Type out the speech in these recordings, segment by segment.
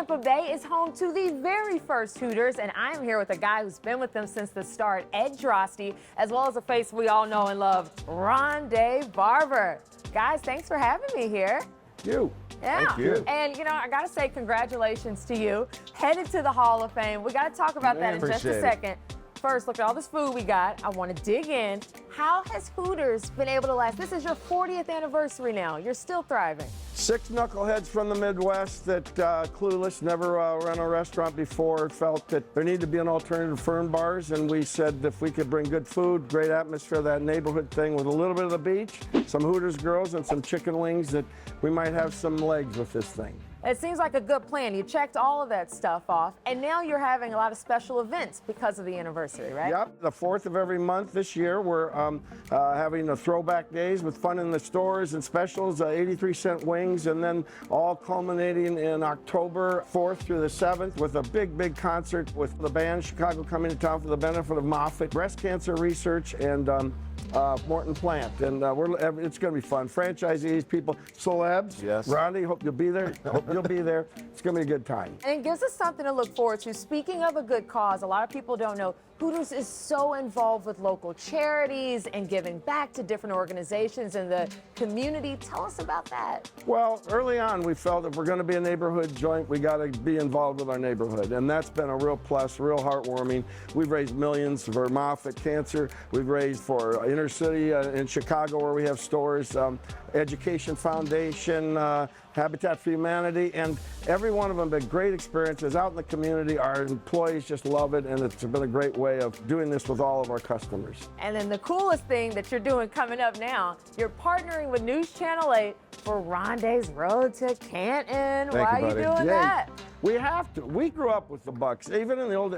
Tampa Bay is home to the very first Hooters, and I am here with a guy who's been with them since the start, Ed Drosty, as well as a face we all know and love, Ronde Barber. Guys, thanks for having me here. You. Yeah. Thank you. And, you know, I got to say congratulations to you. Headed to the Hall of Fame. We got to talk about that in just a second. First, look at all this food we got. I want to dig in. How has Hooters been able to last? This is your 40th anniversary now. You're still thriving. 6 knuckleheads from the Midwest that clueless, never run a restaurant before, felt that there needed to be an alternative to Fern bars, and we said if we could bring good food, great atmosphere, that neighborhood thing with a little bit of the beach, some Hooters girls and some chicken wings, that we might have some legs with this thing. It seems like a good plan. You checked all of that stuff off, and now you're having a lot of special events because of the anniversary, right? Yep, the 4th of every month this year, we're having the throwback days with fun in the stores and specials, 83-cent wings, and then all culminating in October 4th through the 7th with a big concert with the band Chicago coming to town for the benefit of Moffitt, breast cancer research, and Morton Plant, and it's going to be fun. Franchisees, people, celebs. Yes. Ronde, hope you'll be there. Hope you'll be there. It's going to be a good time. And it gives us something to look forward to. Speaking of a good cause, a lot of people don't know Hooters is so involved with local charities and giving back to different organizations in the community. Tell us about that. Well, early on, we felt if we're going to be a neighborhood joint, we got to be involved with our neighborhood, and that's been a real plus, real heartwarming. We've raised millions for Moffitt Cancer. We've raised for inner city in Chicago where we have stores, Education Foundation, Habitat for Humanity, and every one of them been great experiences out in the community. Our employees just love it, and it's been a great way of doing this with all of our customers. And then the coolest thing that you're doing coming up now, you're partnering with News Channel 8 for Ronde's Road to Canton. Why are you doing that? We have to. We grew up with the Bucks. Even in the old,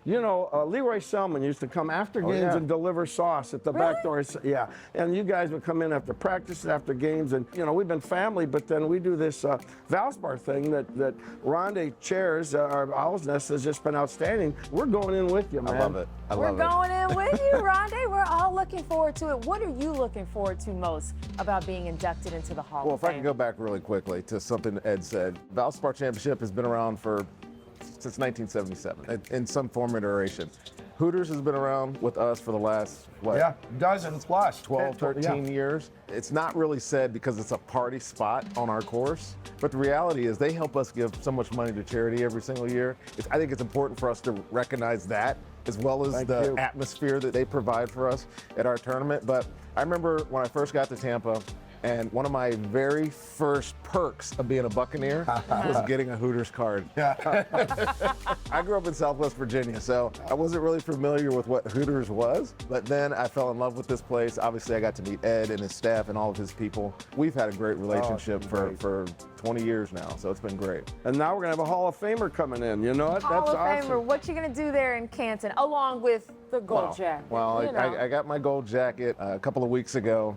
you know, Leroy Selman used to come after games and deliver sauce at the back door. Yeah, and you guys would come in after practice, after games, and you know we've been family. But then we do this Valspar thing that Ronde chairs. Our Owl's Nest has just been outstanding. We're going in with you, man. I love it. We're going in with you, Ronde. We're all looking forward to it. What are you looking forward to most about being inducted into the Hall Well, of if I Fame? can go back really quickly to something Ed said, Valspar Championship has been around since 1977 in some form or iteration. Hooters has been around with us for the last, what? Yeah, dozens plus. 12, 13 years. It's not really said because it's a party spot on our course, but the reality is they help us give so much money to charity every single year. I think it's important for us to recognize that as well as the atmosphere that they provide for us at our tournament. But I remember when I first got to Tampa, and one of my very first perks of being a Buccaneer was getting a Hooters card. I grew up in Southwest Virginia, so I wasn't really familiar with what Hooters was, but then I fell in love with this place. Obviously, I got to meet Ed and his staff and all of his people. We've had a great relationship for 20 years now, so it's been great. And now we're going to have a Hall of Famer coming in. You know what? Hall That's of awesome. Famer, what you going to do there in Canton, along with the gold jacket? Well, you know. I got my gold jacket a couple of weeks ago.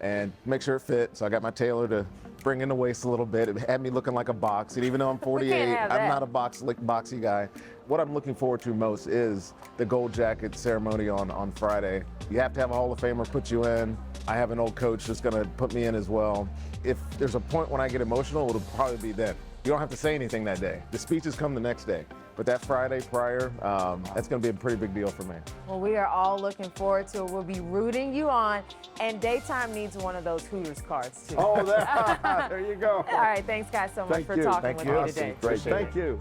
And make sure it fit. So I got my tailor to bring in the waist a little bit. It had me looking like a box. And even though I'm 48, I'm not a boxy guy. What I'm looking forward to most is the gold jacket ceremony on Friday. You have to have a Hall of Famer put you in. I have an old coach that's going to put me in as well. If there's a point when I get emotional, it'll probably be then. You don't have to say anything that day. The speeches come the next day. But that Friday prior, that's going to be a pretty big deal for me. Well, we are all looking forward to it. We'll be rooting you on. And Daytime needs one of those Hooters cards, too. Oh, there you go. All right. Thanks, guys, so much for talking with me today. Great. Thank you.